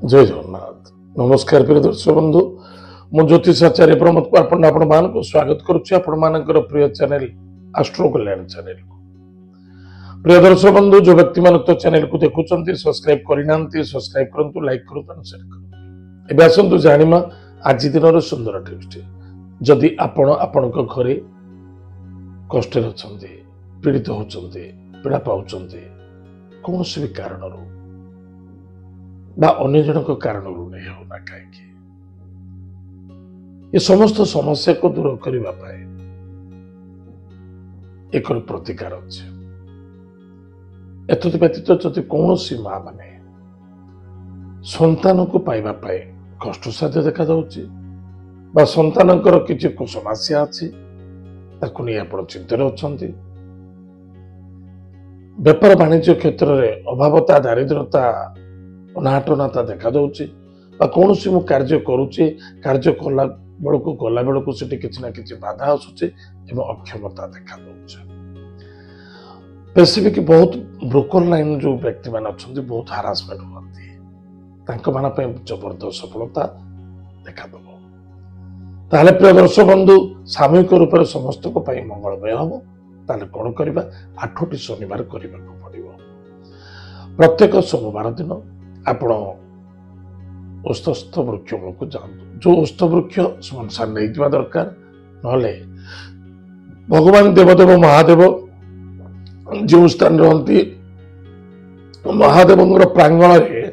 जय जगन्नाथ नमस्कार प्रिय दर्शक बंधु मु ज्योतिषाचार्य प्रमोद कुमार आपण मानक स्वागत करुच्ची आपण मानकर प्रिय चैनल एस्ट्रो कल्याण चैनल को प्रिय दर्शक बंधु जो व्यक्ति मान तो चैनल को देखुचंती सब्सक्राइब करिनांती सब्सक्राइब करंतु लाइक करंतु शेयर करंतु एबे आसंतु जानिमा आज दिनर सुंदर टिप्स जदि आपण आपनक घरे कष्ट अछंती पीड़ित होचंती पीड़ा पाउचंती कौन से भी कारणरू बा अन्य जनक कारण नहीं हो ना कहीं ये समस्त समस्या को दूर करने एक प्रतिकार अच्छे एत व्यतीत जदि कौन सी माँ माने संतान को पाइबा पाए कष्ट साध्य देखा जाउची बा संतानकर किछि को समस्या अछि ताकु नै आपण चिंतन अछंती व्यापार वाणिज्य क्षेत्र में अभावता दारिद्रता अनाटनाता देखा जाउची बा कौन सी मु कार्य करूची कार्य कला बेलू गला बेलू से किसी ना किसी बाधा आसूचे एवं अक्षमता देखा जाउची स्पेसिफिक बहुत ब्रोकर लाइन जो व्यक्ति मान अच्छा बहुत हारासमेंट होती जबरदस्त सफलता देखा दब ताले प्रिय दर्शक बंधु सामूहिक रूप से समस्त को मंगलमय हम ताले कौन करबा 8टी शनिवार करने को पड़ो प्रत्येक सोमवार दिन आपण ओस्थ वृक्ष को जातु जो ओस्थ वृक्ष संसार नहीं दरकार नले भगवान देवदेव महादेव जो स्थान रहती महादेव प्रांगण में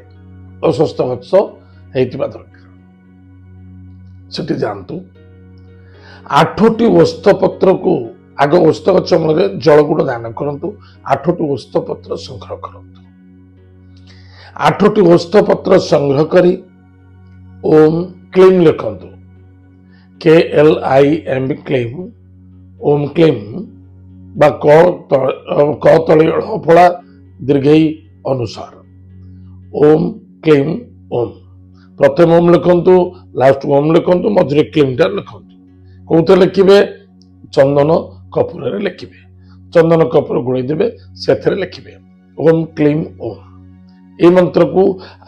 अस्वस्थ गछ होता दरकार से जातु 8टी ओस्थ पत्र को आग ओस्थ गछ मूल जलगुड़ दान करंतु 8टी ओस्थ पत्र संग्रह करंतु 8टी ओस्थ पत्र संग्रह करी ओम क्लीम लिखंतु KLIM क्लीम ओम क्लीम बा क तले फला दीर्घई अनुसार ओम क्लीम ओम प्रथम ओम लिखंतु लास्ट ओम लिखंतु मझे क्लीमटा लिखंतु कौन लिखिबे चंदन कपूर लिखिबे चंदन कपूर गुड़ी देवे से लिखिबे ओम क्लीम ओम ए मंत्र को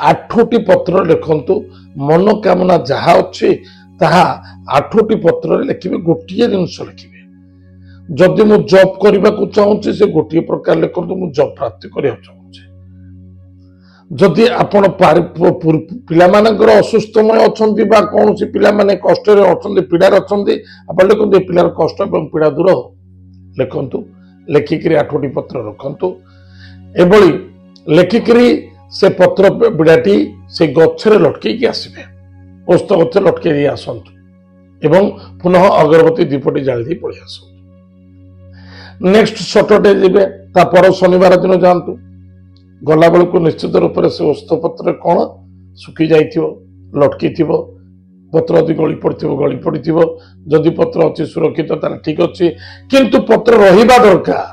8टी पत्र लिखंतु मनोकामना जहा अच्छे ताहा 8टी पत्र लिखिबे गोटे जिनस लिखिबे जदि मु जॉब करने को चाहूँ से गोटे प्रकार लिखंतु मु जॉब प्राप्ति करने चाहूँचे जदि आपण पिलामानकर असुस्थमय अछंती बा कौन सी पिला माने कष्ट रे अछंती पीड़ार अछंती आपण लिखंतु पिलार कष्ट एवं पीड़ा दूर हो लिखंतु लिखिकरी 8टी पत्र रखंतु एबळी लिखिकरी से पत्र बिड़ाटी से गच्छरे लटके आसबे ओस्थ गछ लटके आसतु एवं पुनः अगरबत्ती दीपटी जाली दी पड़े आसतु नेक्स्ट सैटरडे जीवे तापर शनिवार दिन जातु गला बेलू को निश्चित रूप से ओस्थ पत्र कौन सुखी जाइथिबो लटकी थिबो पत्र यदि गली पड़ो जदि पत्र अच्छी सुरक्षित ताले ठीक अच्छी किंतु पत्र रहिबा दरकार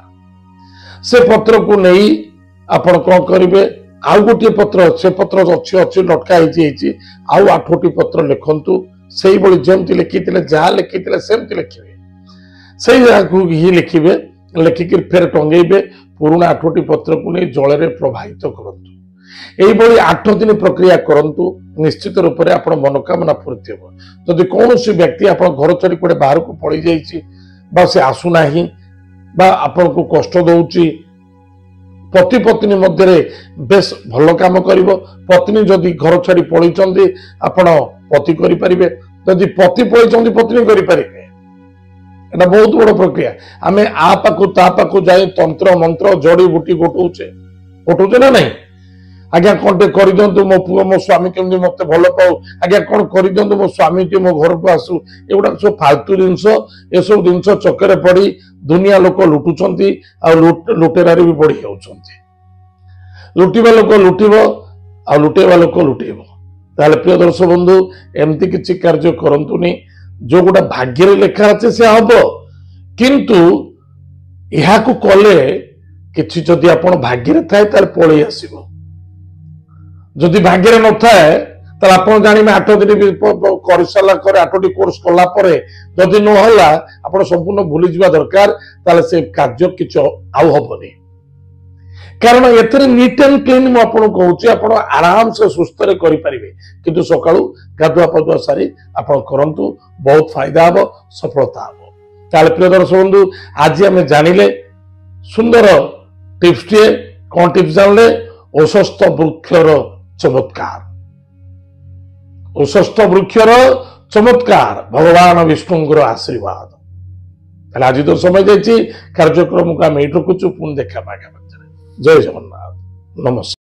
से पत्र को नहीं आपण कौन करेंगे आउ गोटे पत्र से पत्र अच्छी अच्छी लटका आउ 8टी पत्र लिखंतु से जमती लिखी जहाँ लिखी सेमती लिखे से ही लिखे लिखिक फेर टंगेबे पुराणा 8टी पत्र को नहीं जल में प्रवाहित करंतु यही 8 दिन प्रक्रिया करंतु निश्चित रूप से आप मनोकामना पूर्ति हो जदि कौन सी व्यक्ति आप घर छाड़ी कड़े बाहर को पड़ जा से आसुना आपन को कष्ट दौची पति पत्नी मध्य बेस भल काम कर पत्नी जदि घर छाड़ी पड़ती आपण पति करें जदि पति पड़ती पत्नी करें एटा बहुत बड़ प्रक्रिया आम आ पाखु ता पाखु जाए तंत्र मंत्र जड़ी बूटी गोटौचे ना नहीं आज्ञा कौन टे कर दिंतु मो पुओ मो स्वामी केमती मत भल पाऊ आज्ञा कौन कर दिंतु मो स्वामी टी मो घर को आसू एगुड़ा सब फालतू जिनस ये सब जिनस चक्कर पड़ी दुनिया लोक लुटुंट लुटेरारे भी बढ़ी जाऊँच लुटिबा लोक लुटिब आ लुटेबा लोक लुटेब ताले प्रिय दर्शक बंधु एमती किसी कार्य करंतुनी जो गोटा भाग्य लेखा अच्छे से हम किंतु यह कले कि जदि आप भाग्य थाए तार पलि आसब जदि भाग्य न थाए ताले आप जानवे 8 दिन कर सारा 8टी कोर्स कलापर जदि नहला आप संपूर्ण भूली जा दरकार ताले से कार्य किछ आउ हबनी कारण एथरे नीट एंड क्लीन मु आपन कहूची आपण आराम से सुस्थ रे करि परिबे किंतु सकाळू गाधुआ पधुआ सारी आपण करंतु बहुत फायदा हबो सफलता हबो। ताले प्रिय दर्शक बंधु आज आम जानिले सुंदर टिप्स टे कौन टिप्स जानले औषस्थ वृक्षर चमत्कार औषस्थ वृक्षर चमत्कार भगवान विष्णुंकर आशीर्वाद। आज तो समय जाइए कार्यक्रम को आम ये रखुचु पुणी देखा जय जगन्नाथ नमस्कार।